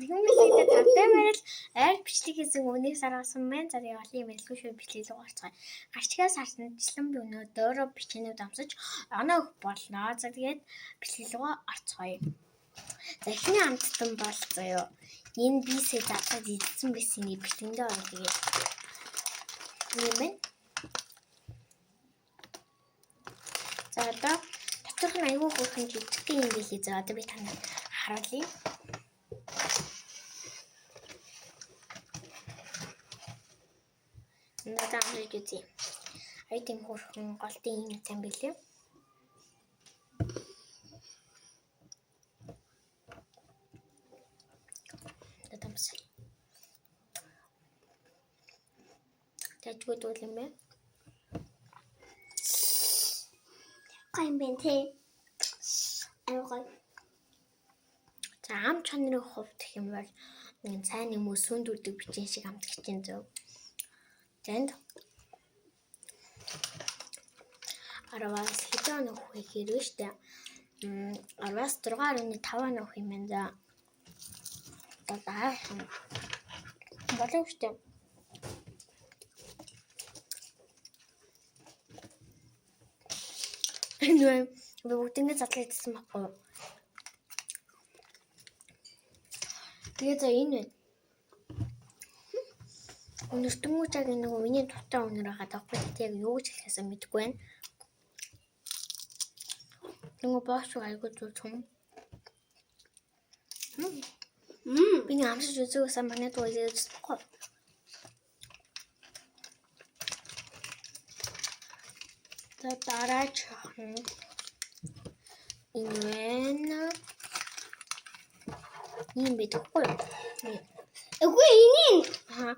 Тэгмэлээ тавтай мэрэл аль бичлэг хийсэн үнийг саргасан мэн царийн олон мэлгүй шүү бичлэг рүү гарцгаая. Гарчгаас харсанчлан би өнөөдөр бичнүүд амсаж оноо өгөх болноо. За тэгээд бичлэг рүү орцгоё. За эхний амттан бол заяо. Энэ бисээ задлаад идсэн байсан бичлэгэндээ ороо тэгээд юм бэ? За одоо доторх нь аягүй хөрхэн жижигхэн юм билий. За одоо би танад харуулъя. Надад амрыг үзье. Айдын хөрхэн голтын юм цан билээ. Татамс. Тэжгүй дүүл юм бэ? Гайм бэнтэй. Аюугай. За ам чанарын хувьд гэх юм бол нэг сайн юм уу сүндүүдэг бичэн шиг амтгч юм зөв. Тэнд араваас хэдэн оноо хөх хэрвээ штэ. Араваас 6.5 оноо хөх юм байна за. Одоо болов штэ. Энэ бүгднийг задлаад идсэн байхгүй. Тэгээ за энэ байна. Өнөр тэмүүжаг нэг миний дутаа өнөр байгаа таахгүй яг юу гэж хэлэхээ мэдэхгүй байна. Нөгөө бооч айгуу зүгтэн. Би нэг амсаж үзээсэн манай дуу үзээхгүй. За дараач энэ юм бидэхгүй. Эгүй энэ.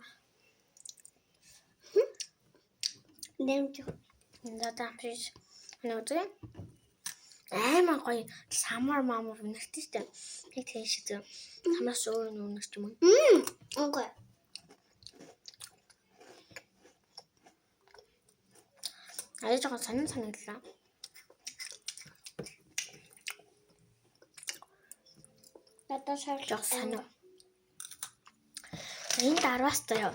Нэмж. Надад амсаж нөөдөө. Аймаа гоё самар маамар үнэртэй штэ. Тэг тийм шиг зөө. Самаас өөр үнэрч юм уу? Окей. Аяж байгаа санагдлаа. Надад шаарч санаа. Энэ 10-аас заяа.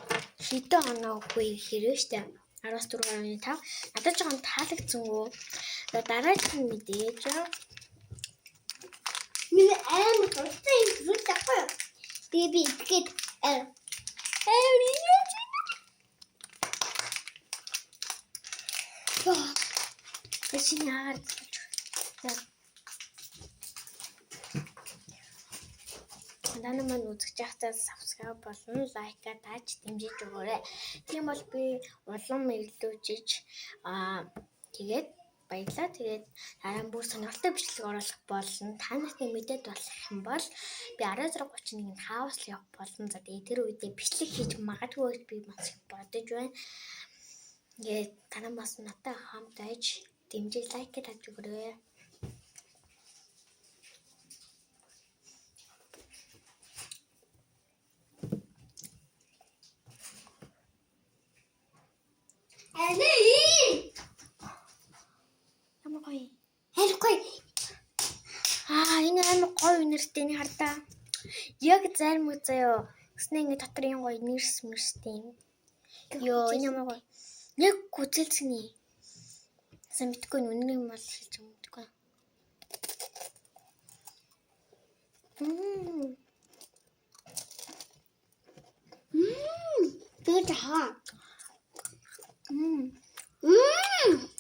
Хэдэн оноо өгөө хэрвээ штэ. 14.5. Надад жоохон таалагдсан уу? За дараагийн мэдээж. Миний аим тустай юм зүг тахгүй. Би итгэхэд Эсинаар. Надад маань үзэж байхдаа subscribe болон лайкаа тааж дэмжиж өгөөрэй. Тийм бол би улам мэдлүүжиж тэгээд баярлаа. Тэгээд дараа нь бүр сонирхолтой бичлэг оруулах болно. Та нарт мэдээд болох юм бол би 16:31-нд хаус явах болно. За тэгээд тэр үедээ бичлэг хийж магадгүй гэж би бодож байна. Тэгээд танаа бас надтай хамт байж дэмжиж лайк тааж өгөөрэй. Энэ амар гоё нэртэй нэг хардаа. Яг зарим үү заяа. Гэснээ ингэ дотор юм гоё нэрсмэрстэй. Йоо энэ амар гоё. Яг гүзэлцгний. Сайн мэдгүй үнэн юм бол хэлж мэдгүй. Тэгээд хаа.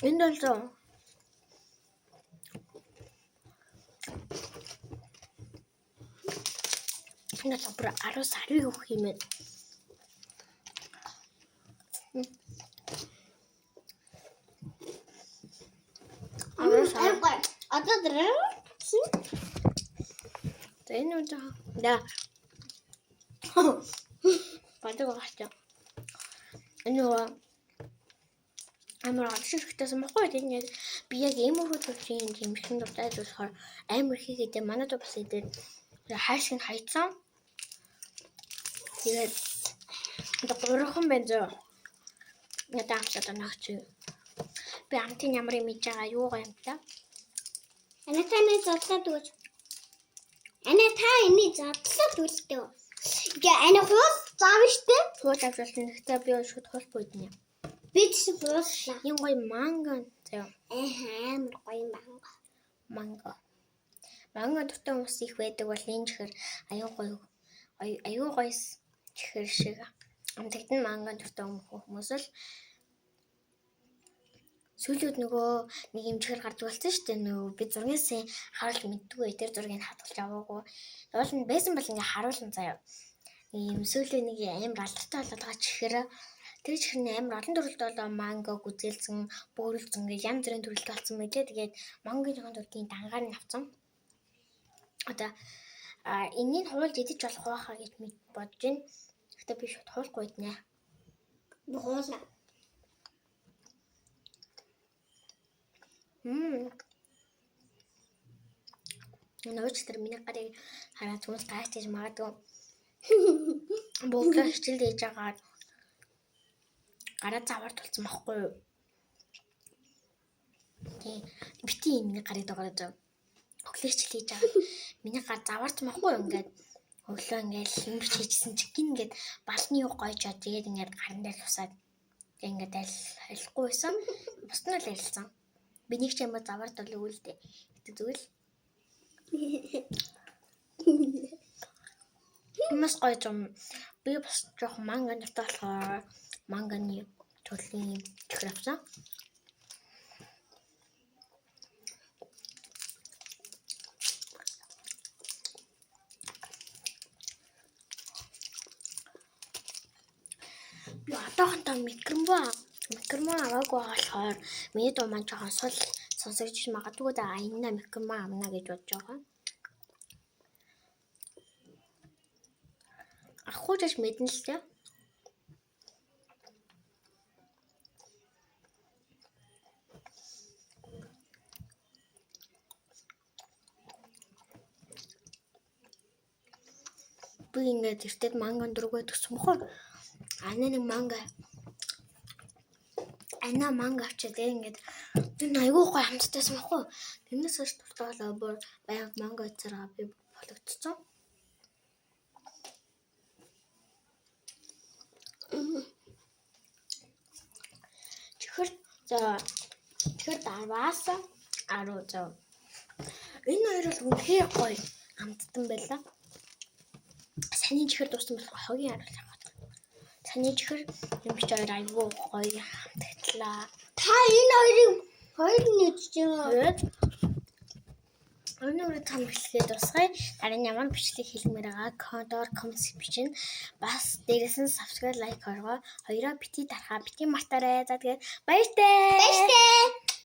Энэ л энэ л бүр 10 сарын өгөх юм байна. Одоо дэрэ. Энэ үү да. Бадаг гахта. Энэ амар ашигтайсан баггүй тийм би яг иймэрхүү төвчийн жимхэн дуртай болохоор амар хийгээд манайд бас идээд хайшиг хайцсан. Тэгээд энэ гурван байна зөө. Надад амсаад онооч. Би амтын ямар юм хийж байгаа юу гоо юм та. Анатаны задлаад үз. Ана та энийг задлаад үлдээ. Ингээ ана хуул заав штэ. Хуул авчихсан гэхдээ би шууд хуул буудна. Би ч хууллаа. Ийм гоё манго заяа. Амар гоё Манго. Манго дуртай хүмүүс их байдаг бол энэ чихэр аюу гоёс чихэр шиг амтагдан манго дуртай хүмүүс л сүүлүүд нөгөө нэг юм чихэр гардаг болсон шүү дээ. Нөгөө би зургаасын харуулж мэддэггүй тэр зургийг хадгалж аваагүй. Уул нь байсан бол ингээ харуулна заяа. Ийм сүүлийн нэг амар алдартай болоод байгаа чихэр тэр чихэр нь амар олон төрөлд болоо манго гүзээлсэн, бөөрөлцөн гэх янз бүрийн төрөлд болсон мэлээ. Тэгээд мангогийн дургийн дангаар нь авсан. Одоо энийг хуулж идэж болох байхаа гэж бодож байна. Гэхдээ би шууд хуулахгүй иднэ. Хуулаа. Нөөч тэр миний гарыг хараад хүмүүс гайхаж магадгүй. Богдоо хичээл хийж байгаа гараа завар тулцсан байхгүй юу? Тийм. Бити миний гарыг дагуулж өглөө хичээл хийж байгаа. Миний гар заварч махгүй юу ингээд өглөө ингээд хэмэрч хийжсэн чи гин ингээд балны юу гойчоо тэгээд ингээд гарын дээр усаад ингээд алихгүй байсан. Бусд нь л арилсан. Би нэг ч юм заварт бол өвөлдөө. Гэтэ зүгээр л Мас гоё юм. Би бас жоох манго нэртэй болохоор мангоны төрлийн чихэр авсан. Би одоохондоо микрофон аваагүй болохоор миний дуу маань жоохон сул сонсогдож магадгүй да энэ микрофон авна гэж бодож байгаа. Ахуйч мэднэ л дээ. Би ингээд эртэд мангон дургуй төсөн бохоо. Ана манго авчаад ингээд энэ айгүй гоо хамттайсан бохоо. Тэрнээс хойш дуртаалаа бүр байнга манго цараа би болгоцсон. Чихэр дарваас 10 зав. Энэ хоёр бол үнэхээр гоё амттан байлаа. Саний чихэр дууссан болохоор хогийн харуул аваад. Саний чихэр юм биш хоёр айгүй гоё хамтагдлаа. Та энэ хоёрыг нэгж байгаа. Өнөөдөр том бичлэгээ дуусгая. Дараа нь ямар бичлэг хэлмээр байгаа коммент бичнэ. Бас дээрээс нь subscribe, like оргоо. Хоёроо бити дарахаа бити мартаарай. За тэгээд баяртай.